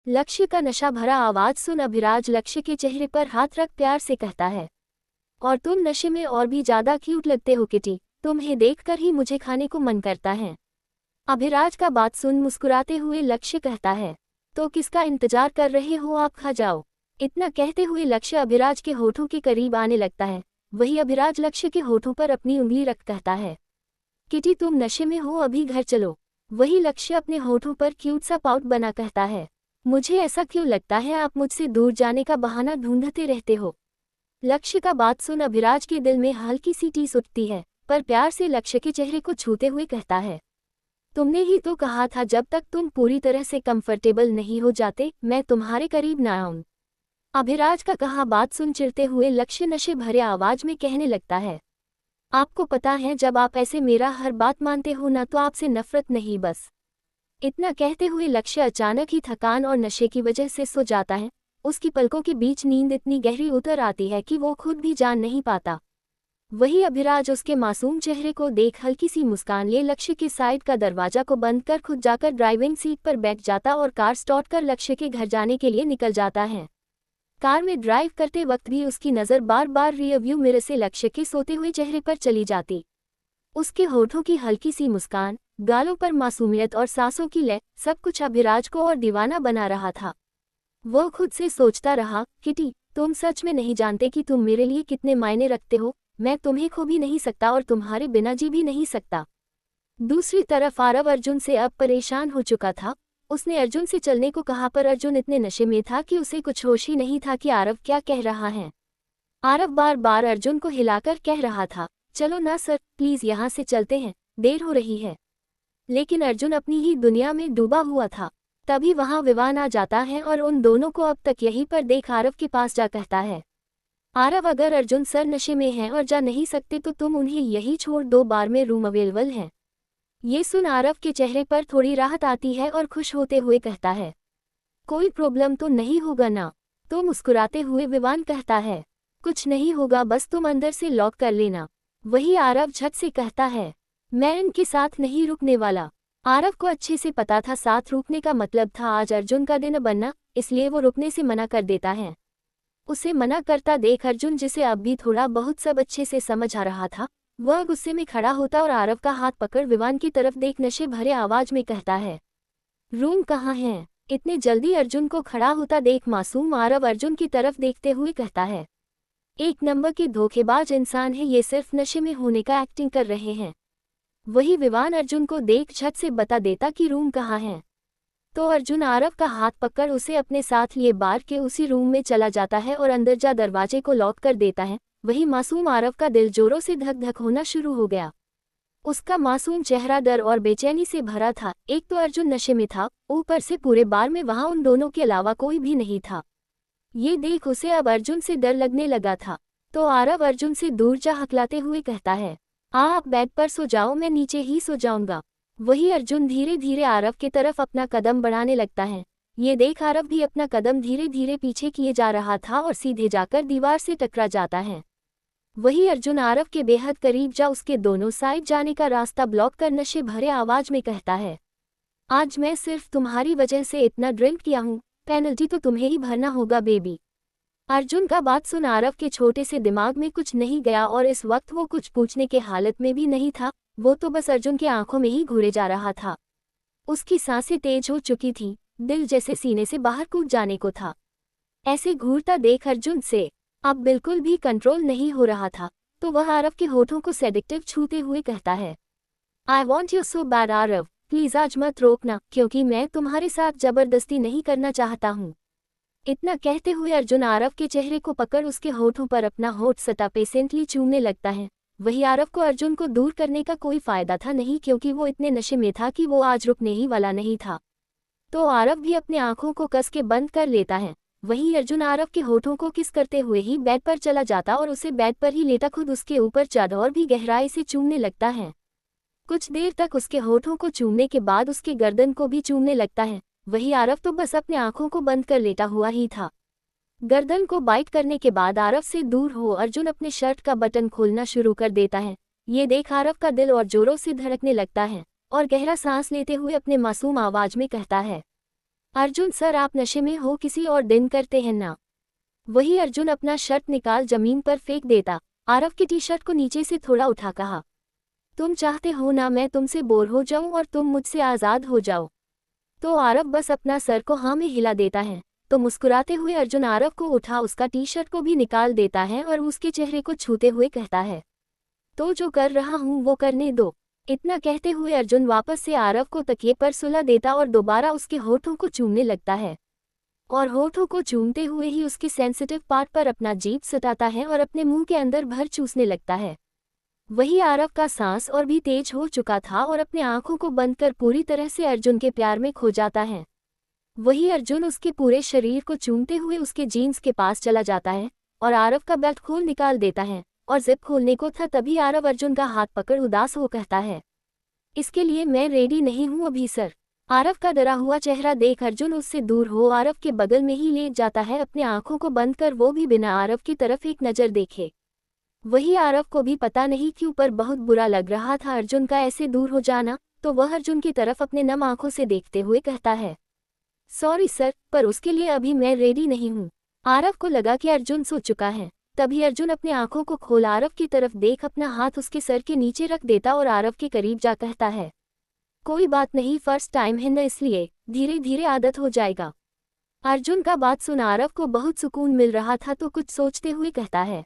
लक्ष्य का नशा भरा आवाज सुन अभिराज लक्ष्य के चेहरे पर हाथ रख प्यार से कहता है, और तुम नशे में और भी ज्यादा क्यूट लगते हो किटी, तुम्हें देखकर ही मुझे खाने को मन करता है। अभिराज का बात सुन मुस्कुराते हुए लक्ष्य कहता है, तो किसका इंतजार कर रहे हो, आप खा जाओ। इतना कहते हुए लक्ष्य अभिराज के होठों के करीब आने लगता है। वही अभिराज लक्ष्य के होठों पर अपनी उंगली रख कहता है, किटी तुम नशे में हो, अभी घर चलो। वही लक्ष्य अपने होठों पर क्यूट सा पाउट बना कहता है, मुझे ऐसा क्यों लगता है आप मुझसे दूर जाने का बहाना ढूंढते रहते हो। लक्ष्य का बात सुन अभिराज के दिल में हल्की सी टीस उठती है, पर प्यार से लक्ष्य के चेहरे को छूते हुए कहता है, तुमने ही तो कहा था जब तक तुम पूरी तरह से कंफर्टेबल नहीं हो जाते मैं तुम्हारे करीब ना आऊं। अभिराज का कहा बात सुन चिढ़ते हुए लक्ष्य नशे भरे आवाज में कहने लगता है, आपको पता है जब आप ऐसे मेरा हर बात मानते हो ना तो आपसे नफरत नहीं बस। इतना कहते हुए लक्ष्य अचानक ही थकान और नशे की वजह से सो जाता है। उसकी पलकों के बीच नींद इतनी गहरी उतर आती है कि वो खुद भी जान नहीं पाता। वही अभिराज उसके मासूम चेहरे को देख हल्की सी मुस्कान लिए लक्ष्य के साइड का दरवाजा को बंद कर खुद जाकर ड्राइविंग सीट पर बैठ जाता और कार स्टार्ट कर लक्ष्य के घर जाने के लिए निकल जाता है। कार में ड्राइव करते वक्त भी उसकी नज़र बार बार रियरव्यू मिरर से लक्ष्य के सोते हुए चेहरे पर चली जाती। उसके होठों की हल्की सी मुस्कान, गालों पर मासूमियत और सांसों की लय, सब कुछ अभिराज को और दीवाना बना रहा था। वो खुद से सोचता रहा, किटी तुम सच में नहीं जानते कि तुम मेरे लिए कितने मायने रखते हो। मैं तुम्हें खो भी नहीं सकता और तुम्हारे बिना जी भी नहीं सकता। दूसरी तरफ आरव अर्जुन से अब परेशान हो चुका था। उसने अर्जुन से चलने को कहा पर अर्जुन इतने नशे में था कि उसे कुछ होश ही नहीं था कि आरव क्या कह रहा है। आरव बार बार अर्जुन को हिलाकर कह रहा था, चलो ना सर प्लीज यहाँ से चलते हैं, देर हो रही है। लेकिन अर्जुन अपनी ही दुनिया में डूबा हुआ था। तभी वहाँ विवान आ जाता है और उन दोनों को अब तक यहीं पर देख आरव के पास जा कहता है, आरव अगर अर्जुन सर नशे में हैं और जा नहीं सकते तो तुम उन्हें यही छोड़ दो, बार में रूम अवेलेबल है। ये सुन आरव के चेहरे पर थोड़ी राहत आती है और खुश होते हुए कहता है, कोई प्रॉब्लम तो नहीं होगा ना। तो मुस्कुराते हुए विवान कहता है, कुछ नहीं होगा, बस तुम अंदर से लॉक कर लेना। वही आरव झट से कहता है, मैं इनके साथ नहीं रुकने वाला। आरव को अच्छे से पता था साथ रुकने का मतलब था आज अर्जुन का दिन बनना, इसलिए वो रुकने से मना कर देता है। उसे मना करता देख अर्जुन, जिसे अब भी थोड़ा बहुत सब अच्छे से समझ आ रहा था, वह गुस्से में खड़ा होता और आरव का हाथ पकड़ विवान की तरफ देख नशे भरे आवाज में कहता है, रूम कहाँ है। इतने जल्दी अर्जुन को खड़ा होता देख मासूम आरव अर्जुन की तरफ देखते हुए कहता है, एक नंबर के धोखेबाज इंसान है ये, सिर्फ नशे में होने का एक्टिंग कर रहे हैं। वही विवान अर्जुन को देख झट से बता देता कि रूम कहाँ है। तो अर्जुन आरव का हाथ पकड़ उसे अपने साथ लिए बार के उसी रूम में चला जाता है और अंदर जा दरवाजे को लॉक कर देता है। वही मासूम आरव का दिल जोरों से धक धक होना शुरू हो गया। उसका मासूम चेहरा डर और बेचैनी से भरा था। एक तो अर्जुन नशे में था, ऊपर से पूरे बार में वहां उन दोनों के अलावा कोई भी नहीं था। ये देख उसे अब अर्जुन से डर लगने लगा था। तो आरव अर्जुन से दूर जा हकलाते हुए कहता है, आप बेड पर सो जाओ, मैं नीचे ही सो जाऊंगा। वही अर्जुन धीरे धीरे आरव की तरफ अपना कदम बढ़ाने लगता है। ये देख आरव भी अपना कदम धीरे धीरे पीछे किए जा रहा था और सीधे जाकर दीवार से टकरा जाता है। वही अर्जुन आरव के बेहद करीब जा उसके दोनों साइड जाने का रास्ता ब्लॉक कर नशे भरे आवाज में कहता है, आज मैं सिर्फ तुम्हारी वजह से इतना ड्रिंक किया हूँ, पेनल्टी तो तुम्हें ही भरना होगा बेबी। अर्जुन का बात सुन आरव के छोटे से दिमाग में कुछ नहीं गया और इस वक्त वो कुछ पूछने के हालत में भी नहीं था। वो तो बस अर्जुन की आंखों में ही घूरे जा रहा था। उसकी सांसें तेज हो चुकी थी, दिल जैसे सीने से बाहर कूद जाने को था। ऐसे घूरता देख अर्जुन से अब बिल्कुल भी कंट्रोल नहीं हो रहा था। तो वह आरव के होठों को सेडिक्टिव छूते हुए कहता है, I want you so bad Aarav, please आज मत रोकना, क्योंकि मैं तुम्हारे साथ जबरदस्ती नहीं करना चाहता हूँ। इतना कहते हुए अर्जुन आरव के चेहरे को पकड़ उसके होठों पर अपना होठ सटा पेशेंटली चूमने लगता है। वही आरव को अर्जुन को दूर करने का कोई फायदा था नहीं, क्योंकि वो इतने नशे में था कि वो आज रुकने ही वाला नहीं था। तो आरव भी अपने आंखों को कस के बंद कर लेता है। वहीं अर्जुन आरव के होठों को किस करते हुए ही बेड पर चला जाता और उसे बेड पर ही लेटा खुद उसके ऊपर चढ़ और भी गहराई से चूमने लगता है। कुछ देर तक उसके होठों को चूमने के बाद उसके गर्दन को भी चूमने लगता है। वही आरव तो बस अपने आंखों को बंद कर लेटा हुआ ही था। गर्दन को बाइट करने के बाद आरव से दूर हो अर्जुन अपने शर्ट का बटन खोलना शुरू कर देता है। ये देख आरव का दिल और जोरों से धड़कने लगता है और गहरा सांस लेते हुए अपने मासूम आवाज में कहता है, अर्जुन सर आप नशे में हो, किसी और दिन करते हैं ना। वही अर्जुन अपना शर्ट निकाल जमीन पर फेंक देता। आरव की टी शर्ट को नीचे से थोड़ा उठा कहा, तुम चाहते हो ना मैं तुमसे बोर हो जाऊं और तुम मुझसे आज़ाद हो जाओ। तो आरव बस अपना सर को हाँ में हिला देता है। तो मुस्कुराते हुए अर्जुन आरव को उठा उसका टी शर्ट को भी निकाल देता है और उसके चेहरे को छूते हुए कहता है, तो जो कर रहा हूँ वो करने दो। इतना कहते हुए अर्जुन वापस से आरव को तकिए पर सुला देता और दोबारा उसके होठों को चूमने लगता है। और होठों को चूमते हुए ही उसके सेंसिटिव पार्ट पर अपना जीभ सटाता है और अपने मुंह के अंदर भर चूसने लगता है। वही आरव का सांस और भी तेज हो चुका था और अपने आंखों को बंद कर पूरी तरह से अर्जुन के प्यार में खो जाता है। वही अर्जुन उसके पूरे शरीर को चूमते हुए उसके जीन्स के पास चला जाता है और आरव का बेल्ट खोल निकाल देता है और जिप खोलने को था तभी आरव अर्जुन का हाथ पकड़ उदास हो कहता है, इसके लिए मैं रेडी नहीं हूँ अभी सर। आरव का डरा हुआ चेहरा देख अर्जुन उससे दूर हो आरव के बगल में ही लेट जाता है, अपने आंखों को बंद कर वो भी बिना आरव की तरफ एक नज़र देखे। वही आरव को भी पता नहीं क्यों पर बहुत बुरा लग रहा था अर्जुन का ऐसे दूर हो जाना, तो वह अर्जुन की तरफ अपने नम आंखों से देखते हुए कहता है, सॉरी सर, पर उसके लिए अभी मैं रेडी नहीं हूँ। आरव को लगा कि अर्जुन सो चुका है, तभी अर्जुन अपने आंखों को खोल आरव की तरफ देख अपना हाथ उसके सर के नीचे रख देता और आरव के करीब जा कहता है, कोई बात नहीं, फर्स्ट टाइम है न इसलिए धीरे धीरे आदत हो जाएगा। अर्जुन का बात सुन आरव को बहुत सुकून मिल रहा था तो कुछ सोचते हुए कहता है,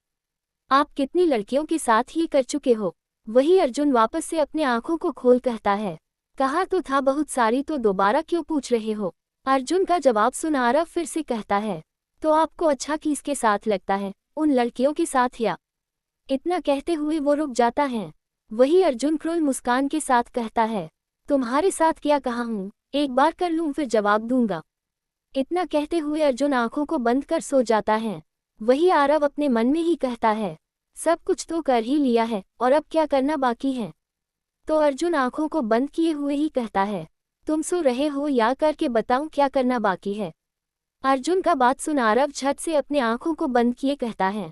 आप कितनी लड़कियों के साथ ही कर चुके हो। वही अर्जुन वापस से अपने आंखों को खोल कहता है, कहा तो था बहुत सारी, तो दोबारा क्यों पूछ रहे हो। अर्जुन का जवाब सुन आरव फिर से कहता है, तो आपको अच्छा किसके साथ लगता है, उन लड़कियों के साथ या। इतना कहते हुए वो रुक जाता है। वही अर्जुन क्रूर मुस्कान के साथ कहता है, तुम्हारे साथ क्या कहा हूँ, एक बार कर लूँ फिर जवाब दूंगा। इतना कहते हुए अर्जुन आंखों को बंद कर सो जाता है। वही आरव अपने मन में ही कहता है, सब कुछ तो कर ही लिया है और अब क्या करना बाकी है। तो अर्जुन आंखों को बंद किए हुए ही कहता है, तुम सो रहे हो या करके बताऊं क्या करना बाकी है। अर्जुन का बात सुन आरव झट से अपने आंखों को बंद किए कहता है,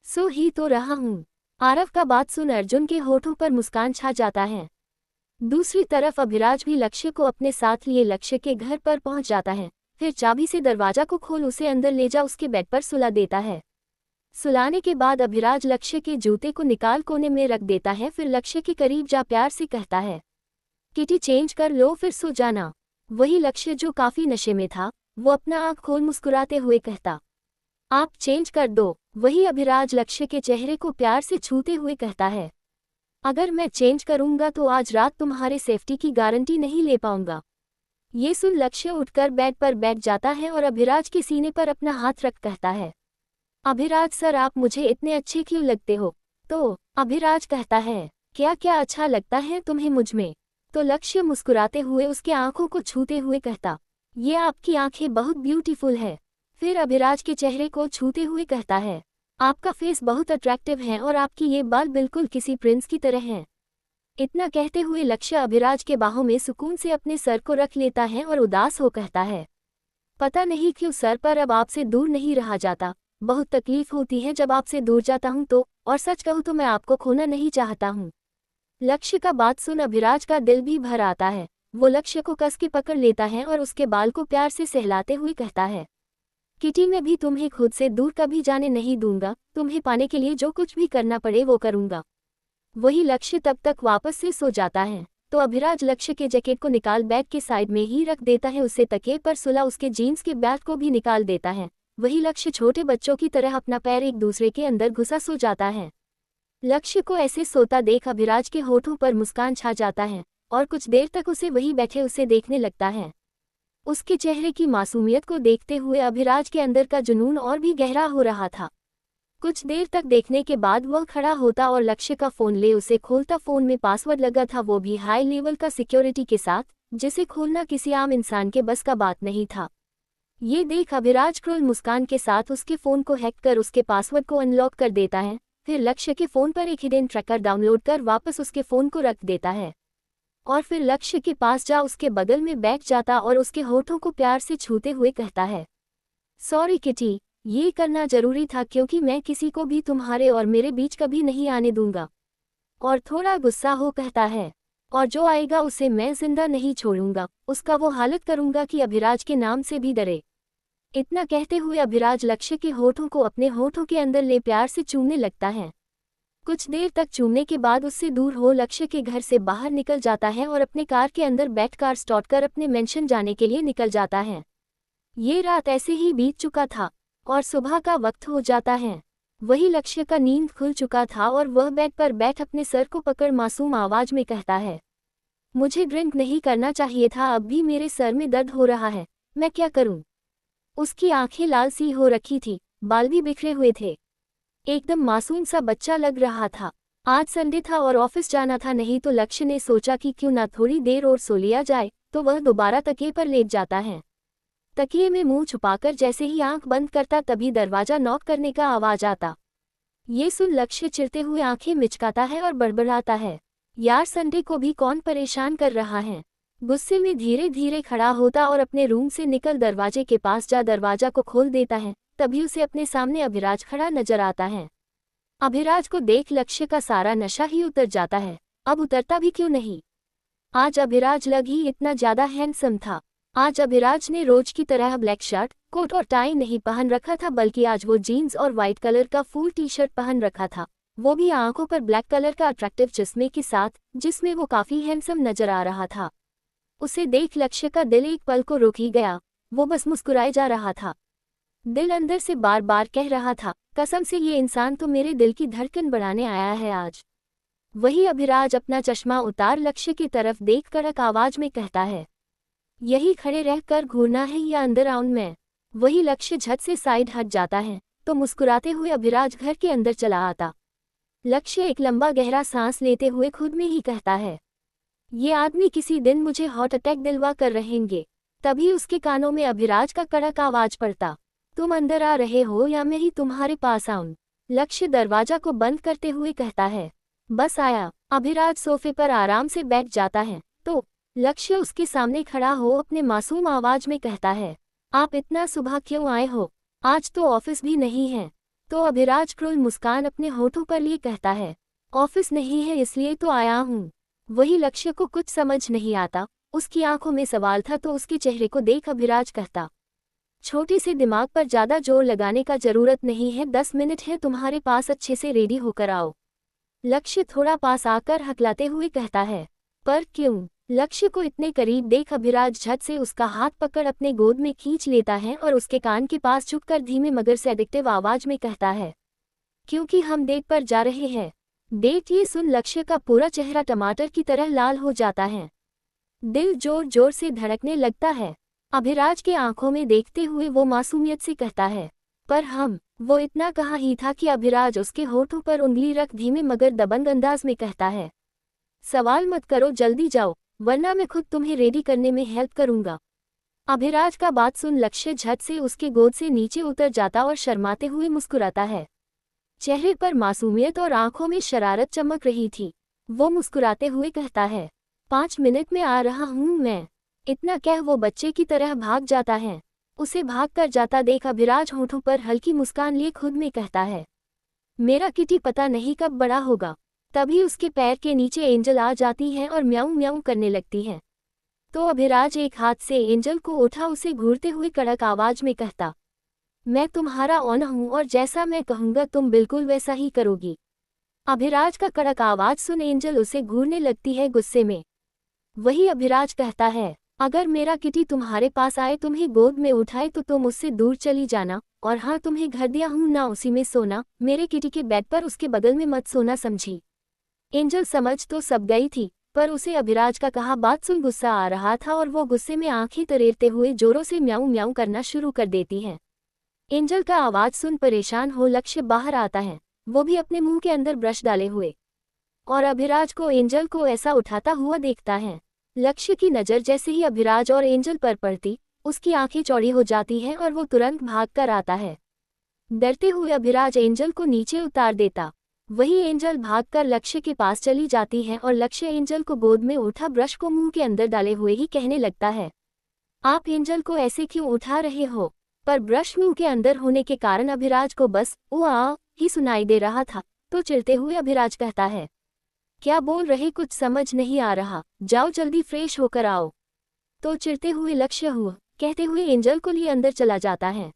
सो ही तो रहा हूँ। आरव का बात सुन अर्जुन के होठों पर मुस्कान छा जाता है। दूसरी तरफ अभिराज भी लक्ष्य को अपने साथ लिए लक्ष्य के घर पर पहुंच जाता है, फिर चाबी से दरवाजा को खोल उसे अंदर ले जा उसके बेड पर सुला देता है। सुलाने के बाद अभिराज लक्ष्य के जूते को निकाल कोने में रख देता है, फिर लक्ष्य के करीब जा प्यार से कहता है, किटी चेंज कर लो फिर सो जाना। वही लक्ष्य जो काफी नशे में था वो अपना आंख खोल मुस्कुराते हुए कहता, आप चेंज कर दो। वही अभिराज लक्ष्य के चेहरे को प्यार से छूते हुए कहता है, अगर मैं चेंज करूंगा तो आज रात तुम्हारे सेफ्टी की गारंटी नहीं ले पाऊंगा। ये सुन लक्ष्य उठकर बेड पर बैठ जाता है और अभिराज के सीने पर अपना हाथ रख कहता है, अभिराज सर आप मुझे इतने अच्छे क्यों लगते हो। तो अभिराज कहता है, क्या क्या अच्छा लगता है तुम्हें मुझ में। तो लक्ष्य मुस्कुराते हुए उसके आंखों को छूते हुए कहता, ये आपकी आंखें बहुत ब्यूटीफुल है। फिर अभिराज के चेहरे को छूते हुए कहता है, आपका फेस बहुत अट्रैक्टिव है और आपकी ये बाल बिल्कुल किसी प्रिंस की तरह हैं। इतना कहते हुए लक्ष्य अभिराज के बाहों में सुकून से अपने सर को रख लेता है और उदास हो कहता है, पता नहीं क्यों सर पर अब आपसे दूर नहीं रहा जाता, बहुत तकलीफ होती है जब आपसे दूर जाता हूँ तो, और सच कहूँ तो मैं आपको खोना नहीं चाहता हूँ। लक्ष्य का बात सुन अभिराज का दिल भी भर आता है। वो लक्ष्य को कस के पकड़ लेता है और उसके बाल को प्यार से सहलाते हुए कहता है, किटी मैं भी तुम्हें खुद से दूर कभी जाने नहीं दूंगा, तुम्हें पाने के लिए जो कुछ भी करना पड़े वो करूंगा। वही लक्ष्य तब तक वापस से सो जाता है। तो अभिराज लक्ष्य के जैकेट को निकाल बैग के साइड में ही रख देता है, उसे तकिए पर सुला उसके जीन्स के बैग को भी निकाल देता है। वही लक्ष्य छोटे बच्चों की तरह अपना पैर एक दूसरे के अंदर घुसा सो जाता है। लक्ष्य को ऐसे सोता देख अभिराज के होठों पर मुस्कान छा जाता है और कुछ देर तक उसे वही बैठे उसे देखने लगता है। उसके चेहरे की मासूमियत को देखते हुए अभिराज के अंदर का जुनून और भी गहरा हो रहा था। कुछ देर तक देखने के बाद वह खड़ा होता और लक्ष्य का फ़ोन ले उसे खोलता। फ़ोन में पासवर्ड लगा था, वो भी हाई लेवल का सिक्योरिटी के साथ, जिसे खोलना किसी आम इंसान के बस का बात नहीं था। ये देख अभिराज क्रूर मुस्कान के साथ उसके फ़ोन को हैक कर उसके पासवर्ड को अनलॉक कर देता है। फिर लक्ष्य के फ़ोन पर एक हिडन ट्रैकर डाउनलोड कर वापस उसके फ़ोन को रख देता है और फिर लक्ष्य के पास जा उसके बगल में बैठ जाता और उसके होठों को प्यार से छूते हुए कहता है, सॉरी किटी, ये करना जरूरी था क्योंकि मैं किसी को भी तुम्हारे और मेरे बीच कभी नहीं आने दूंगा। और थोड़ा गुस्सा हो कहता है, और जो आएगा उसे मैं जिंदा नहीं छोड़ूंगा, उसका वो हालत करूंगा कि अभिराज के नाम से भी डरे। इतना कहते हुए अभिराज लक्ष्य के होठों को अपने होठों के अंदर ले प्यार से चूमने लगता है। कुछ देर तक चूमने के बाद उससे दूर हो लक्ष्य के घर से बाहर निकल जाता है और अपने कार के अंदर बैठ कार स्टार्ट कर अपने मेंशन जाने के लिए निकल जाता है। ये रात ऐसे ही बीत चुका था और सुबह का वक्त हो जाता है। वही लक्ष्य का नींद खुल चुका था और वह बेड पर बैठ अपने सर को पकड़ मासूम आवाज में कहता है, मुझे ड्रिंक नहीं करना चाहिए था, अब भी मेरे सर में दर्द हो रहा है, मैं क्या करूं। उसकी आंखें लाल सी हो रखी थी, बाल भी बिखरे हुए थे, एकदम मासूम सा बच्चा लग रहा था। आज संडे था और ऑफिस जाना था, नहीं तो लक्ष्य ने सोचा कि क्यों ना थोड़ी देर और सो लिया जाए, तो वह दोबारा तकिए पर लेट जाता है। तकिए में मुंह छुपाकर जैसे ही आंख बंद करता तभी दरवाजा नॉक करने का आवाज आता। ये सुन लक्ष्य चिढ़ते हुए आंखें मिचकाता है और बड़बड़ाता है, यार संडे को भी कौन परेशान कर रहा है। गुस्से में धीरे धीरे खड़ा होता और अपने रूम से निकल दरवाजे के पास जा दरवाजा को खोल देता है। तभी उसे अपने सामने अभिराज खड़ा नजर आता है। अभिराज को देख लक्ष्य का सारा नशा ही उतर जाता है, अब उतरता भी क्यों नहीं। आज अभिराज लग ही इतना ज्यादा हैंडसम था। आज अभिराज ने रोज की तरह ब्लैक शर्ट, कोट और टाई नहीं पहन रखा था, बल्कि आज वो जीन्स और व्हाइट कलर का फुल टी शर्ट पहन रखा था, वो भी आंखों पर ब्लैक कलर का अट्रैक्टिव चश्मे के साथ, जिसमें वो काफी हैंडसम नजर आ रहा था। उसे देख लक्ष्य का दिल एक पल को रुक ही गया, वो बस मुस्कुराए जा रहा था। दिल अंदर से बार बार कह रहा था, कसम से ये इंसान तो मेरे दिल की धड़कन बढ़ाने आया है आज। वही अभिराज अपना चश्मा उतार लक्ष्य की तरफ देख कड़क आवाज में कहता है, यही खड़े रहकर घूरना है या अंदर आऊं मैं। वही लक्ष्य झट से साइड हट जाता है तो मुस्कुराते हुए अभिराज घर के अंदर चला आता। लक्ष्य एक लंबा गहरा सांस लेते हुए खुद में ही कहता है, ये आदमी किसी दिन मुझे हार्ट अटैक दिलवा कर रहेंगे। तभी उसके कानों में अभिराज का कड़क आवाज पड़ता, तुम अंदर आ रहे हो या मैं ही तुम्हारे पास आऊं। लक्ष्य दरवाजा को बंद करते हुए कहता है, बस आया। अभिराज सोफे पर आराम से बैठ जाता है तो लक्ष्य उसके सामने खड़ा हो अपने मासूम आवाज में कहता है, आप इतना सुबह क्यों आए हो, आज तो ऑफिस भी नहीं है। तो अभिराज क्रूर मुस्कान अपने होठों पर लिए कहता है, ऑफिस नहीं है इसलिए तो आया हूँ। वही लक्ष्य को कुछ समझ नहीं आता, उसकी आंखों में सवाल था तो उसके चेहरे को देख अभिराज कहता, छोटे से दिमाग पर ज्यादा जोर लगाने का जरूरत नहीं है, 10 मिनट है तुम्हारे पास, अच्छे से रेडी होकर आओ। लक्ष्य थोड़ा पास आकर हकलाते हुए कहता है, पर क्यों। लक्ष्य को इतने करीब देख अभिराज झट से उसका हाथ पकड़ अपने गोद में खींच लेता है और उसके कान के पास झुककर धीमे मगर सेडिक्टिव आवाज में कहता है, क्योंकि हम डेट पर जा रहे हैं। डेट। ये सुन लक्ष्य का पूरा चेहरा टमाटर की तरह लाल हो जाता है, दिल जोर जोर से धड़कने लगता है। अभिराज के आंखों में देखते हुए वो मासूमियत से कहता है, पर हम। वो इतना कहा ही था कि अभिराज उसके होठों पर उंगली रख धीमे मगर दबंग अंदाज में कहता है, सवाल मत करो, जल्दी जाओ वरना मैं खुद तुम्हें रेडी करने में हेल्प करूंगा। अभिराज का बात सुन लक्ष्य झट से उसके गोद से नीचे उतर जाता और शर्माते हुए मुस्कुराता है। चेहरे पर मासूमियत और आंखों में शरारत चमक रही थी। वो मुस्कुराते हुए कहता है, 5 मिनट में आ रहा हूँ मैं। इतना कह वो बच्चे की तरह भाग जाता है। उसे भाग कर जाता देख अभिराज होठों पर हल्की मुस्कान लिए खुद में कहता है, मेरा किटी पता नहीं कब बड़ा होगा। तभी उसके पैर के नीचे एंजल आ जाती है और म्याऊं म्याऊं करने लगती है। तो अभिराज एक हाथ से एंजल को उठा उसे घूरते हुए कड़क आवाज में कहता, मैं तुम्हारा ऑन हूँ और जैसा मैं कहूँगा तुम बिल्कुल वैसा ही करोगी। अभिराज का कड़क आवाज सुन एंजल उसे घूरने लगती है गुस्से में। वही अभिराज कहता है, अगर मेरा किटी तुम्हारे पास आए तुम्हें गोद में उठाए तो तुम उससे दूर चली जाना, और हाँ तुम्हें घर दिया हूँ ना उसी में सोना, मेरे किटी के बेड पर उसके बगल में मत सोना, समझी। एंजल समझ तो सब गई थी, पर उसे अभिराज का कहा बात सुन गुस्सा आ रहा था और वो गुस्से में आंखें तरेरते हुए जोरों से म्याऊं म्याऊं करना शुरू कर देती है। एंजल का आवाज सुन परेशान हो लक्ष्य बाहर आता है, वो भी अपने मुंह के अंदर ब्रश डाले हुए, और अभिराज को एंजल को ऐसा उठाता हुआ देखता है। लक्ष्य की नज़र जैसे ही अभिराज और एंजल पर पड़ती, उसकी आंखें चौड़ी हो जाती हैं और वो तुरंत भाग कर आता है। डरते हुए अभिराज एंजल को नीचे उतार देता। वही एंजल भागकर लक्ष्य के पास चली जाती है और लक्ष्य एंजल को गोद में उठा ब्रश को मुंह के अंदर डाले हुए ही कहने लगता है, आप एंजल को ऐसे क्यों उठा रहे हो। पर ब्रश मुंह के अंदर होने के कारण अभिराज को बस ओ आ ही सुनाई दे रहा था। तो चिढ़ते हुए अभिराज कहता है, क्या बोल रहे कुछ समझ नहीं आ रहा, जाओ जल्दी फ्रेश होकर आओ। तो चिढ़ते हुए लक्ष्य हुआ कहते हुए एंजल को लिए अंदर चला जाता है।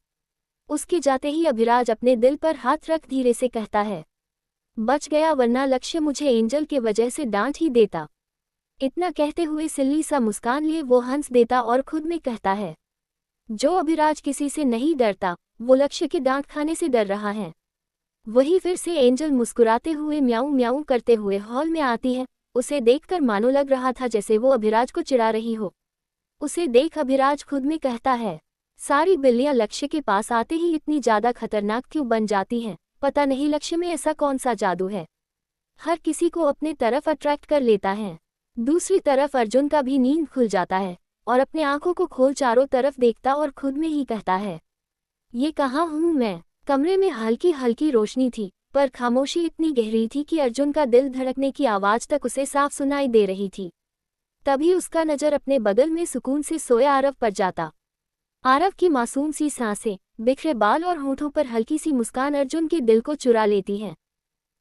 उसके जाते ही अभिराज अपने दिल पर हाथ रख धीरे से कहता है, बच गया, वरना लक्ष्य मुझे एंजल के वजह से डांट ही देता। इतना कहते हुए सिल्ली सा मुस्कान लिए वो हंस देता और खुद में कहता है, जो अभिराज किसी से नहीं डरता वो लक्ष्य के डांट खाने से डर रहा है। वही फिर से एंजल मुस्कुराते हुए म्याऊं म्याऊं करते हुए हॉल में आती है। उसे देखकर मानो लग रहा था जैसे वो अभिराज को चिढ़ा रही हो। उसे देख अभिराज खुद में कहता है, सारी बिल्लियां लक्ष्य के पास आते ही इतनी ज्यादा खतरनाक क्यों बन जाती हैं, पता नहीं लक्ष्य में ऐसा कौन सा जादू है, हर किसी को अपने तरफ अट्रैक्ट कर लेता है। दूसरी तरफ अर्जुन का भी नींद खुल जाता है और अपने आंखों को खोल चारों तरफ देखता और खुद में ही कहता है, ये कहाँ हूँ मैं। कमरे में हल्की हल्की रोशनी थी, पर खामोशी इतनी गहरी थी कि अर्जुन का दिल धड़कने की आवाज तक उसे साफ सुनाई दे रही थी। तभी उसका नजर अपने बगल में सुकून से सोया आरव पर जाता। आरव की मासूम सी सांसें, बिखरे बाल और होठों पर हल्की सी मुस्कान अर्जुन के दिल को चुरा लेती हैं।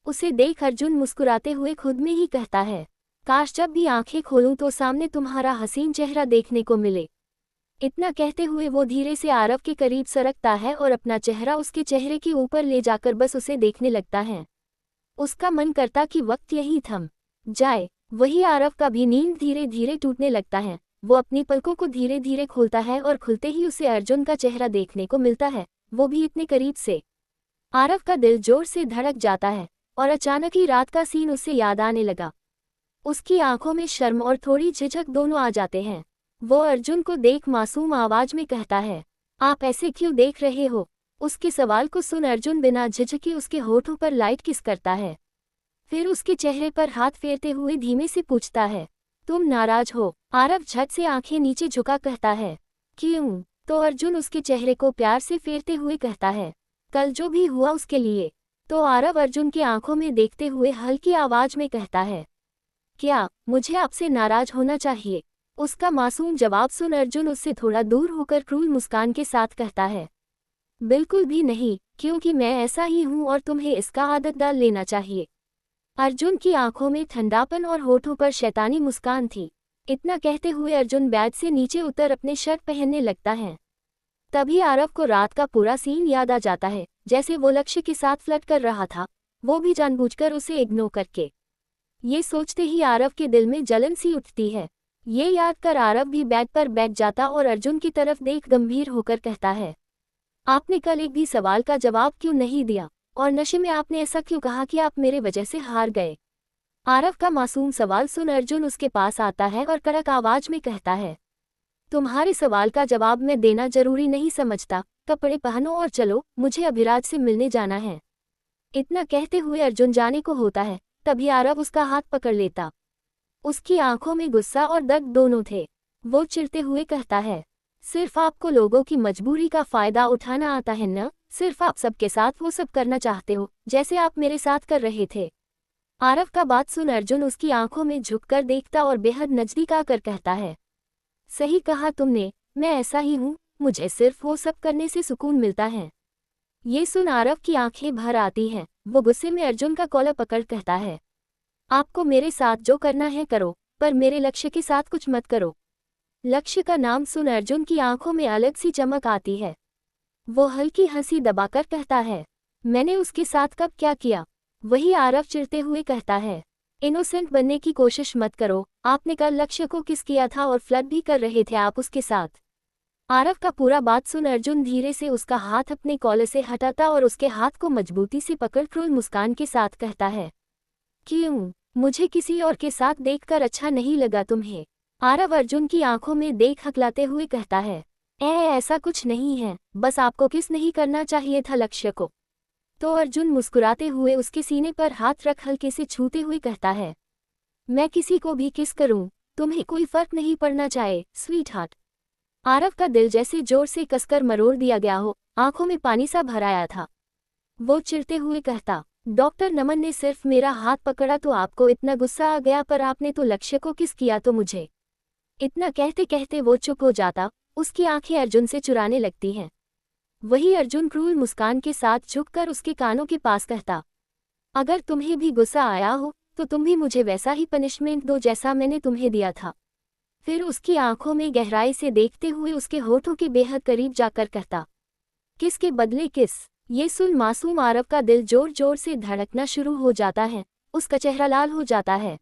उसे देख अर्जुन मुस्कुराते हुए खुद में ही कहता है, काश जब भी आंखें खोलूं तो सामने तुम्हारा हसीन चेहरा देखने को मिले। इतना कहते हुए वो धीरे से आरव के करीब सरकता है और अपना चेहरा उसके चेहरे के ऊपर ले जाकर बस उसे देखने लगता है। उसका मन करता कि वक्त यहीं थम जाए। वही आरव का भी नींद धीरे धीरे टूटने लगता है। वो अपनी पलकों को धीरे धीरे खोलता है और खुलते ही उसे अर्जुन का चेहरा देखने को मिलता है, वो भी इतने करीब से। आरव का दिल जोर से धड़क जाता है और अचानक ही रात का सीन उसे याद आने लगा। उसकी आंखों में शर्म और थोड़ी झिझक दोनों आ जाते हैं। वो अर्जुन को देख मासूम आवाज में कहता है, आप ऐसे क्यों देख रहे हो। उसके सवाल को सुन अर्जुन बिना झिझके उसके होठों पर लाइट किस करता है। फिर उसके चेहरे पर हाथ फेरते हुए धीमे से पूछता है, तुम नाराज हो। आरव झट से आंखें नीचे झुका कहता है, क्यों। तो अर्जुन उसके चेहरे को प्यार से फेरते हुए कहता है, कल जो भी हुआ उसके लिए। तो आरव अर्जुन की आंखों में देखते हुए हल्की आवाज में कहता है, क्या मुझे आपसे नाराज होना चाहिए। उसका मासूम जवाब सुन अर्जुन उससे थोड़ा दूर होकर क्रूर मुस्कान के साथ कहता है, बिल्कुल भी नहीं, क्योंकि मैं ऐसा ही हूं और तुम्हें इसका आदत डाल लेना चाहिए। अर्जुन की आंखों में ठंडापन और होठों पर शैतानी मुस्कान थी। इतना कहते हुए अर्जुन बेड से नीचे उतर अपने शर्ट पहनने लगता है। तभी आरव को रात का पूरा सीन याद आ जाता है, जैसे वो लक्ष्य के साथ फ्लर्ट कर रहा था, वो भी जानबूझकर उसे इग्नोर करके। ये सोचते ही आरव के दिल में जलन सी उठती है। ये याद कर आरव भी बेड पर बैठ जाता और अर्जुन की तरफ देख गंभीर होकर कहता है, आपने कल एक भी सवाल का जवाब क्यों नहीं दिया, और नशे में आपने ऐसा क्यों कहा कि आप मेरे वजह से हार गए। आरव का मासूम सवाल सुन अर्जुन उसके पास आता है और कड़क आवाज में कहता है, तुम्हारे सवाल का जवाब मैं देना जरूरी नहीं समझता, कपड़े पहनो और चलो, मुझे अभिराज से मिलने जाना है। इतना कहते हुए अर्जुन जाने को होता है, तभी आरव उसका हाथ पकड़ लेता। उसकी आंखों में गुस्सा और दर्द दोनों थे। वो चिढ़ते हुए कहता है, सिर्फ आपको लोगों की मजबूरी का फायदा उठाना आता है न, सिर्फ आप सबके साथ वो सब करना चाहते हो जैसे आप मेरे साथ कर रहे थे। आरव का बात सुन अर्जुन उसकी आंखों में झुककर देखता और बेहद नजदीक आकर कहता है, सही कहा तुमने, मैं ऐसा ही हूँ, मुझे सिर्फ वो सब करने से सुकून मिलता है। ये सुन आरव की आंखें भर आती हैं। वो गुस्से में अर्जुन का कॉलर पकड़ कहता है, आपको मेरे साथ जो करना है करो, पर मेरे लक्ष्य के साथ कुछ मत करो। लक्ष्य का नाम सुन अर्जुन की आंखों में अलग सी चमक आती है। वो हल्की हंसी दबाकर कहता है, मैंने उसके साथ कब क्या किया। वही आरव चिढ़ते हुए कहता है, इनोसेंट बनने की कोशिश मत करो, आपने कल लक्ष्य को किस किया था और फ्लर्ट भी कर रहे थे आप उसके साथ। आरव का पूरा बात सुन अर्जुन धीरे से उसका हाथ अपने कॉलर से हटाता और उसके हाथ को मजबूती से पकड़ क्रूर मुस्कान के साथ कहता है, क्यों, मुझे किसी और के साथ देखकर अच्छा नहीं लगा तुम्हें। आरव अर्जुन की आंखों में देख हकलाते हुए कहता है, ऐसा कुछ नहीं है, बस आपको किस नहीं करना चाहिए था लक्ष्य को। तो अर्जुन मुस्कुराते हुए उसके सीने पर हाथ रख हल्के से छूते हुए कहता है, मैं किसी को भी किस करूं, तुम्हें कोई फर्क नहीं पड़ना चाहिए स्वीट हार्ट। आरव का दिल जैसे जोर से कसकर मरोड़ दिया गया हो, आंखों में पानी सा भर आया था। वो चिढ़ते हुए कहता, डॉक्टर नमन ने सिर्फ मेरा हाथ पकड़ा तो आपको इतना गुस्सा आ गया, पर आपने तो लक्ष्य को किस किया तो मुझे। इतना कहते कहते वो चुप हो जाता। उसकी आंखें अर्जुन से चुराने लगती हैं। वही अर्जुन क्रूर मुस्कान के साथ झुककर उसके कानों के पास कहता, अगर तुम्हें भी गुस्सा आया हो तो तुम भी मुझे वैसा ही पनिशमेंट दो जैसा मैंने तुम्हें दिया था। फिर उसकी आंखों में गहराई से देखते हुए उसके होठों के बेहद करीब जाकर कहता, किसके बदले किस। ये सुन मासूम आरव का दिल जोर जोर से धड़कना शुरू हो जाता है, उसका चेहरा लाल हो जाता है,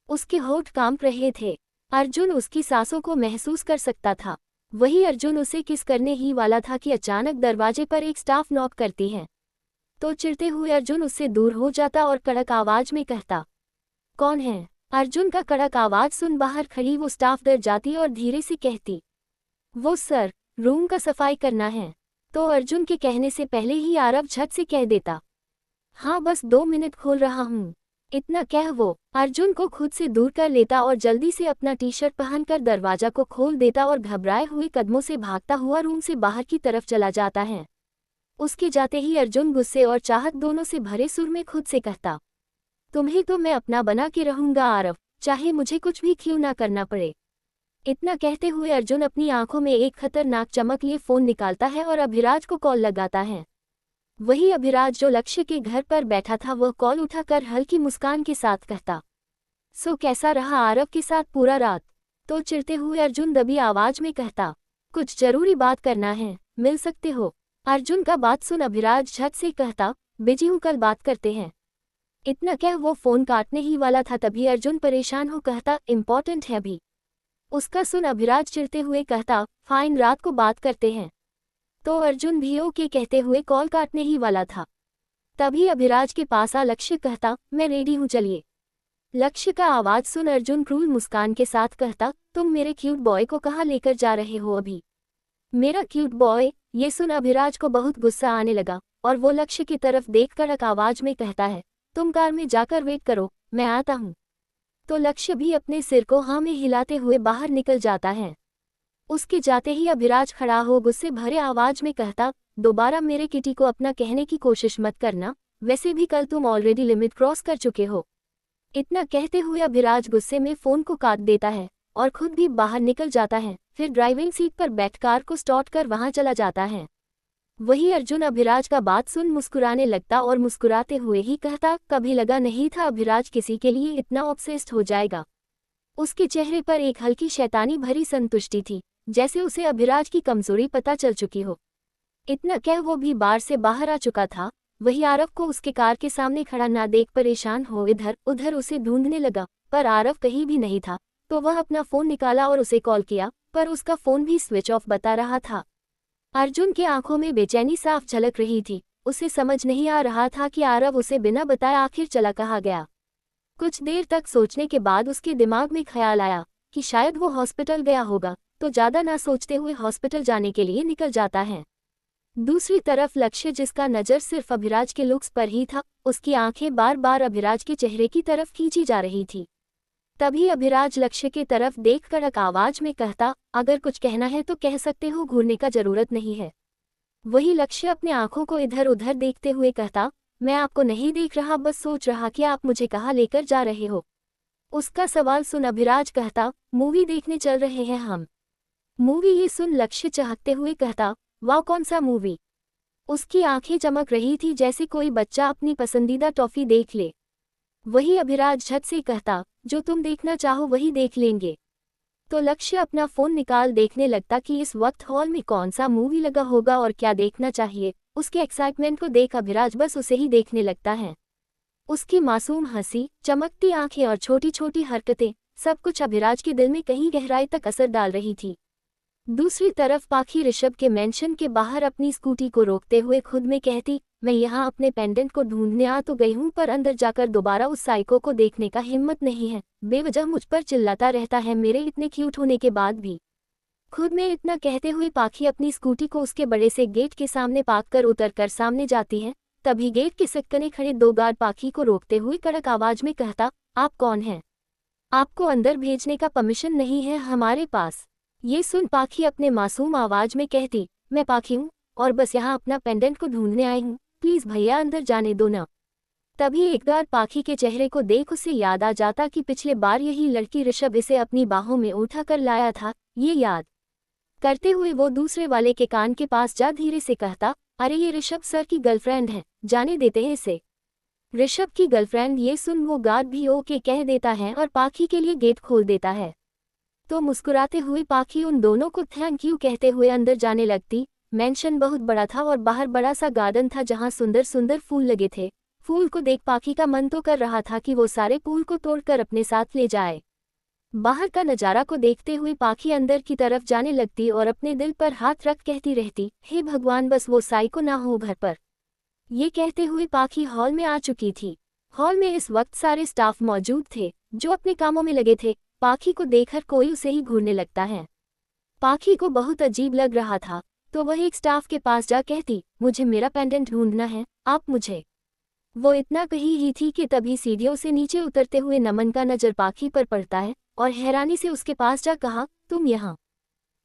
उसके होठ कांप रहे थे। अर्जुन उसकी सांसों को महसूस कर सकता था। वही अर्जुन उसे किस करने ही वाला था कि अचानक दरवाजे पर एक स्टाफ नॉक करती है। तो चिढ़ते हुए अर्जुन उससे दूर हो जाता और कड़क आवाज में कहता, कौन है। अर्जुन का कड़क आवाज सुन बाहर खड़ी वो स्टाफ डर जाती और धीरे से कहती, वो सर, रूम का सफाई करना है। तो अर्जुन के कहने से पहले ही आरव झट से कह देता, हाँ बस 2 मिनट खोल रहा हूँ। इतना कह वो अर्जुन को खुद से दूर कर लेता और जल्दी से अपना टी शर्ट पहनकर दरवाजा को खोल देता और घबराए हुए कदमों से भागता हुआ रूम से बाहर की तरफ चला जाता है। उसके जाते ही अर्जुन गुस्से और चाहत दोनों से भरे सुर में खुद से कहता, तुम्हें तो मैं अपना बना के रहूंगा आरव, चाहे मुझे कुछ भी क्यों ना करना पड़े। इतना कहते हुए अर्जुन अपनी आंखों में एक खतरनाक चमक लिए फोन निकालता है और अभिराज को कॉल लगाता है। वही अभिराज जो लक्ष्य के घर पर बैठा था वह कॉल उठाकर हल्की मुस्कान के साथ कहता, सो कैसा रहा आरव के साथ पूरा रात। तो चिढ़ते हुए अर्जुन दबी आवाज में कहता, कुछ जरूरी बात करना है, मिल सकते हो। अर्जुन का बात सुन अभिराज झट से कहता, बिजी हूँ, कल बात करते हैं। इतना कह वो फोन काटने ही वाला था तभी अर्जुन परेशान हो कहता, इम्पोर्टेंट है अभी। उसका सुन अभिराज चिढ़ते हुए कहता, फाइन, रात को बात करते हैं। तो अर्जुन भी ओके कहते हुए कॉल काटने ही वाला था। तभी अभिराज के पास आ लक्ष्य कहता, मैं रेडी हूँ, चलिए। लक्ष्य का आवाज सुन अर्जुन क्रूर मुस्कान के साथ कहता, तुम मेरे क्यूट बॉय को कहाँ लेकर जा रहे हो अभी। मेरा क्यूट बॉय। ये सुन अभिराज को बहुत गुस्सा आने लगा और वो लक्ष्य की तरफ देख कड़क आवाज में कहता है, तुम कार में जाकर वेट करो, मैं आता हूँ। तो लक्ष्य भी अपने सिर को हाँ में हिलाते हुए बाहर निकल जाता है। उसके जाते ही अभिराज खड़ा हो गुस्से भरे आवाज में कहता, दोबारा मेरे किटी को अपना कहने की कोशिश मत करना, वैसे भी कल तुम ऑलरेडी लिमिट क्रॉस कर चुके हो। इतना कहते हुए अभिराज गुस्से में फोन को काट देता है और खुद भी बाहर निकल जाता है। फिर ड्राइविंग सीट पर बैठ कार को स्टार्ट कर वहां चला जाता है। वही अर्जुन अभिराज का बात सुन मुस्कुराने लगता और मुस्कुराते हुए ही कहता, कभी लगा नहीं था अभिराज किसी के लिए इतना ऑब्सेस्ड हो जाएगा। उसके चेहरे पर एक हल्की शैतानी भरी संतुष्टि थी, जैसे उसे अभिराज की कमजोरी पता चल चुकी हो। इतना कह वो भी बार से बाहर आ चुका था। वही आरव को उसके कार के सामने खड़ा ना देख परेशान हो इधर उधर उसे ढूंढने लगा, पर आरव कहीं भी नहीं था। तो वह अपना फोन निकाला और उसे कॉल किया, पर उसका फोन भी स्विच ऑफ बता रहा था। अर्जुन की आंखों में बेचैनी साफ झलक रही थी। उसे समझ नहीं आ रहा था कि आरव उसे बिना बताए आखिर चला कहाँ गया। कुछ देर तक सोचने के बाद उसके दिमाग में ख्याल आया कि शायद वो हॉस्पिटल गया होगा, तो ज्यादा ना सोचते हुए हॉस्पिटल जाने के लिए निकल जाता है। दूसरी तरफ लक्ष्य, जिसका नजर सिर्फ अभिराज के लुक्स पर ही था, उसकी आंखें बार बार अभिराज के चेहरे की तरफ खींची जा रही थी। तभी अभिराज लक्ष्य की तरफ देख कड़क आवाज में कहता, अगर कुछ कहना है तो कह सकते हो, घूरने का जरूरत नहीं है। वही लक्ष्य अपने आंखों को इधर उधर देखते हुए कहता, मैं आपको नहीं देख रहा, बस सोच रहा कि आप मुझे कहाँ लेकर जा रहे हो। उसका सवाल सुन अभिराज कहता, मूवी देखने चल रहे हैं हम। मूवी? ये सुन लक्ष्य चाहते हुए कहता, वाह, कौन सा मूवी। उसकी आंखें चमक रही थी जैसे कोई बच्चा अपनी पसंदीदा टॉफी देख ले। वही अभिराज झट से कहता, जो तुम देखना चाहो वही देख लेंगे। तो लक्ष्य अपना फोन निकाल देखने लगता कि इस वक्त हॉल में कौन सा मूवी लगा होगा और क्या देखना चाहिए। उसके एक्साइटमेंट को देख अभिराज बस उसे ही देखने लगता है। उसकी मासूम हंसी, चमकती आंखें और छोटी छोटी हरकतें, सब कुछ अभिराज के दिल में कहीं गहराई तक असर डाल रही थी। दूसरी तरफ पाखी ऋषभ के मेंशन के बाहर अपनी स्कूटी को रोकते हुए खुद में कहती, मैं यहाँ अपने पेंडेंट को ढूंढने आ तो गई हूँ, पर अंदर जाकर दोबारा उस साइको को देखने का हिम्मत नहीं है। बेवजह मुझ पर चिल्लाता रहता है, मेरे इतने क्यूट होने के बाद भी। खुद में इतना कहते हुए पाखी अपनी स्कूटी को उसके बड़े से गेट के सामने पार्क कर उतरकर सामने जाती है। तभी गेट के सिक्कने खड़े 2 गार्ड पाखी को रोकते हुए कड़क आवाज में कहता, आप कौन हैं? आपको अंदर भेजने का परमिशन नहीं है हमारे पास। ये सुन पाखी अपने मासूम आवाज में कहती, मैं पाखी हूँ और बस यहाँ अपना पेंडेंट को ढूंढने आई हूँ, प्लीज भैया अंदर जाने दो ना। तभी एक बार पाखी के चेहरे को देख उसे याद आ जाता कि पिछले बार यही लड़की ऋषभ इसे अपनी बाहों में उठा कर लाया था। ये याद करते हुए वो दूसरे वाले के कान के पास जा धीरे से कहता, अरे ये ऋषभ सर की गर्लफ्रेंड है, जाने देते हैं इसे। ऋषभ की गर्लफ्रेंड ये सुन वो गार्ड भी ओके कह देता है और पाखी के लिए गेट खोल देता है। तो मुस्कुराते हुए पाखी उन दोनों को थैंक यू कहते हुए अंदर जाने लगती। मेंशन बहुत बड़ा था और बाहर बड़ा सा गार्डन था जहां सुंदर सुंदर फूल लगे थे। फूल को देख पाखी का मन तो कर रहा था कि वो सारे फूल को तोड़कर अपने साथ ले जाए। बाहर का नजारा को देखते हुए पाखी अंदर की तरफ जाने लगती और अपने दिल पर हाथ रख कहती रहती, हे भगवान बस वो साइको ना हो घर पर। ये कहते हुए पाखी हॉल में आ चुकी थी। हॉल में इस वक्त सारे स्टाफ मौजूद थे जो अपने कामों में लगे थे। पाखी को देखकर कोई उसे ही घूरने लगता है। पाखी को बहुत अजीब लग रहा था तो वह एक स्टाफ के पास जा कहती, मुझे मेरा पेंडेंट ढूंढना है, आप मुझे। वो इतना कही ही थी कि तभी सीढ़ियों से नीचे उतरते हुए नमन का नजर पाखी पर पड़ता है और हैरानी से उसके पास जा कहा, तुम यहाँ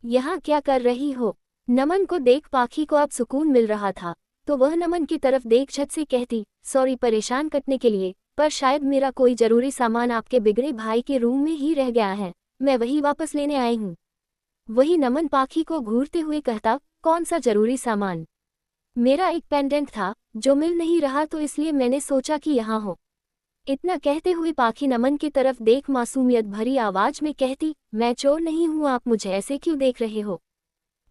यहाँ क्या कर रही हो। नमन को देख पाखी को अब सुकून मिल रहा था तो वह नमन की तरफ देख झट से कहती, सॉरी परेशान करने के लिए, पर शायद मेरा कोई जरूरी सामान आपके बिगड़े भाई के रूम में ही रह गया है, मैं वही वापस लेने आई हूँ। वही नमन पाखी को घूरते हुए कहता, कौन सा जरूरी सामान। मेरा एक पेंडेंट था जो मिल नहीं रहा तो इसलिए मैंने सोचा कि यहाँ हो। इतना कहते हुए पाखी नमन की तरफ देख मासूमियत भरी आवाज में कहती, मैं चोर नहीं हूँ, आप मुझे ऐसे क्यों देख रहे हो।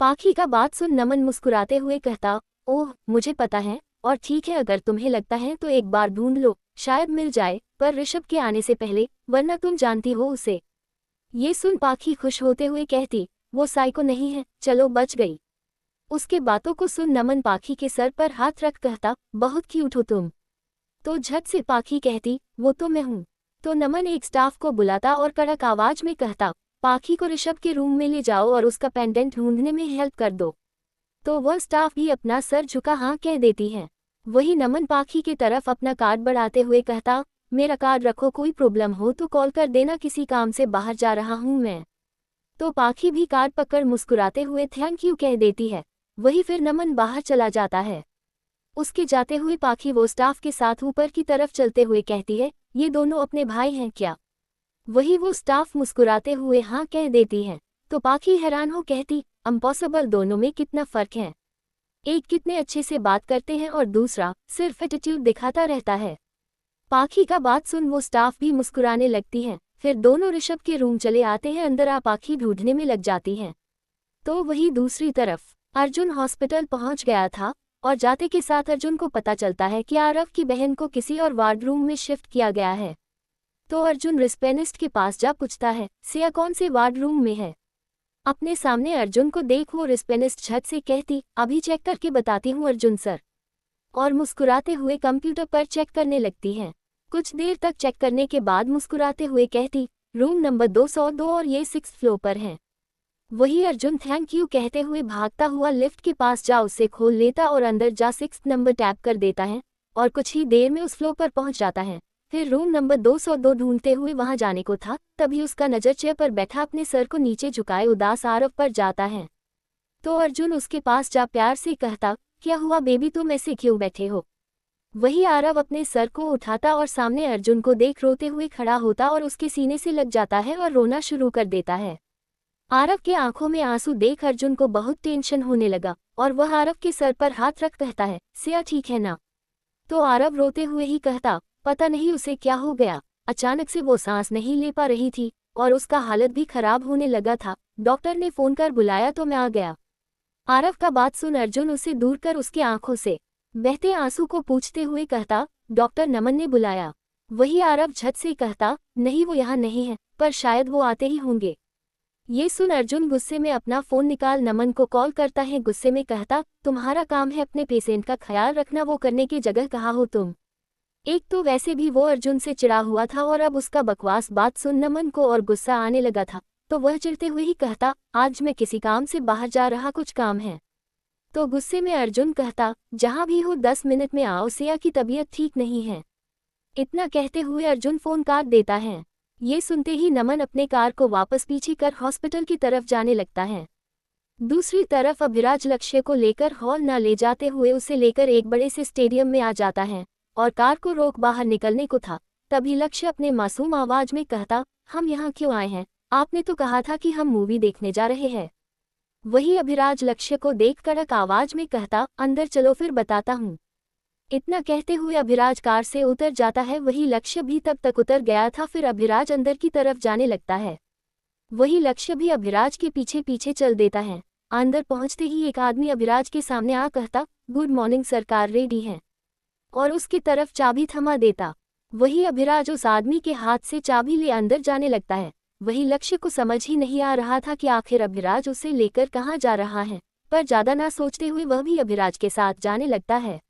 पाखी का बात सुन नमन मुस्कुराते हुए कहता, ओह मुझे पता है, और ठीक है अगर तुम्हें लगता है तो एक बार ढूंढ लो, शायद मिल जाए, पर ऋषभ के आने से पहले, वरना तुम जानती हो उसे। ये सुन पाखी खुश होते हुए कहती, वो साइको नहीं है, चलो बच गई। उसके बातों को सुन नमन पाखी के सर पर हाथ रख कहता, बहुत क्यूट हो तुम। तो झट से पाखी कहती, वो तो मैं हूँ। तो नमन एक स्टाफ को बुलाता और कड़क आवाज में कहता, पाखी को ऋषभ के रूम में ले जाओ और उसका पेंडेंट ढूंढने में हेल्प कर दो। तो वह स्टाफ भी अपना सर झुका हाँ कह देती है। वही नमन पाखी की तरफ अपना कार्ड बढ़ाते हुए कहता, मेरा कार्ड रखो, कोई प्रॉब्लम हो तो कॉल कर देना, किसी काम से बाहर जा रहा हूँ मैं। तो पाखी भी कार्ड पकड़ मुस्कुराते हुए थैंक यू कह देती है। वही फिर नमन बाहर चला जाता है। उसके जाते हुए पाखी वो स्टाफ के साथ ऊपर की तरफ चलते हुए कहती है, ये दोनों अपने भाई हैं क्या। वही वो स्टाफ मुस्कुराते हुए हाँ कह देती है। तो पाखी हैरान हो कहती, इम्पॉसिबल, दोनों में कितना फर्क है। एक कितने अच्छे से बात करते हैं और दूसरा सिर्फ एटीट्यूड दिखाता रहता है। पाखी का बात सुन वो स्टाफ भी मुस्कुराने लगती है। फिर दोनों ऋषभ के रूम चले आते हैं। अंदर आ पाखी ढूंढने में लग जाती हैं। तो वही दूसरी तरफ अर्जुन हॉस्पिटल पहुंच गया था और जाते के साथ अर्जुन को पता चलता है कि आरव की बहन को किसी और वार्ड रूम में शिफ्ट किया गया है। तो अर्जुन रिसेप्शनिस्ट के पास जा पूछता है, सिया कौन से वार्ड रूम में है। अपने सामने अर्जुन को देख वो रिसेप्शनिस्ट झट से कहती, अभी चेक करके बताती हूँ अर्जुन सर, और मुस्कुराते हुए कंप्यूटर पर चेक करने लगती है। कुछ देर तक चेक करने के बाद मुस्कुराते हुए कहती, रूम नंबर 202 और ये 6th फ्लोर पर है। वही अर्जुन थैंक यू कहते हुए भागता हुआ लिफ्ट के पास जा उसे खोल लेता और अंदर जा 6th नंबर टैप कर देता है और कुछ ही देर में उस फ्लोर पर पहुंच जाता है। फिर रूम नंबर 202 ढूंढते हुए वहां जाने को था तभी उसका नजर चेयर पर बैठा अपने सर को नीचे झुकाए उदास आरव पर जाता है। तो अर्जुन उसके पास जा प्यार से कहता, क्या हुआ बेबी, तुम ऐसे क्यों बैठे हो। वही आरव अपने सर को उठाता और सामने अर्जुन को देख रोते हुए खड़ा होता और उसके सीने से लग जाता है और रोना शुरू कर देता है। आरव के आंखों में आंसू देख अर्जुन को बहुत टेंशन होने लगा और वह आरव के सर पर हाथ रख कहता है, सिया ठीक है ना। तो आरव रोते हुए ही कहता, पता नहीं उसे क्या हो गया, अचानक से वो सांस नहीं ले पा रही थी और उसका हालत भी खराब होने लगा था, डॉक्टर ने फोन कर बुलाया तो मैं आ गया। आरव का बात सुन अर्जुन उसे दूर कर उसकी आंखों से बहते आंसू को पूछते हुए कहता, डॉक्टर नमन ने बुलाया। वही आरव झट से कहता, नहीं वो यहाँ नहीं है, पर शायद वो आते ही होंगे। ये सुन अर्जुन गुस्से में अपना फोन निकाल नमन को कॉल करता है। गुस्से में कहता, तुम्हारा काम है अपने पेशेंट का ख्याल रखना, वो करने की जगह कहाँ हो तुम। एक तो वैसे भी वो अर्जुन से चिढ़ा हुआ था और अब उसका बकवास बात सुन नमन को और गुस्सा आने लगा था। तो वह चिढ़ते हुए ही कहता, आज मैं किसी काम से बाहर जा रहा, कुछ काम है। तो गुस्से में अर्जुन कहता, जहाँ भी हो 10 मिनट में आओ, सिया की तबीयत ठीक नहीं है। इतना कहते हुए अर्जुन फोन काट देता है। ये सुनते ही नमन अपने कार को वापस पीछे कर हॉस्पिटल की तरफ जाने लगता है। दूसरी तरफ अभिराज लक्ष्य को लेकर हॉल न ले जाते हुए उसे लेकर एक बड़े से स्टेडियम में आ जाता है और कार को रोक बाहर निकलने को था तभी लक्ष्य अपने मासूम आवाज में कहता, हम यहाँ क्यों आए हैं, आपने तो कहा था कि हम मूवी देखने जा रहे हैं। वही अभिराज लक्ष्य को देख कड़क आवाज में कहता, अंदर चलो फिर बताता हूँ। इतना कहते हुए अभिराज कार से उतर जाता है। वही लक्ष्य भी तब तक उतर गया था। फिर अभिराज अंदर की तरफ जाने लगता है। वही लक्ष्य भी अभिराज के पीछे पीछे चल देता है। अंदर पहुंचते ही एक आदमी अभिराज के सामने आ कहता, गुड मॉर्निंग सरकार, रेडी हैं, और उसकी तरफ चाबी थमा देता। वही अभिराज उस आदमी के हाथ से चाबी ले अंदर जाने लगता है। वही लक्ष्य को समझ ही नहीं आ रहा था कि आखिर अभिराज उसे लेकर कहाँ जा रहा है, पर ज्यादा ना सोचते हुए वह भी अभिराज के साथ जाने लगता है।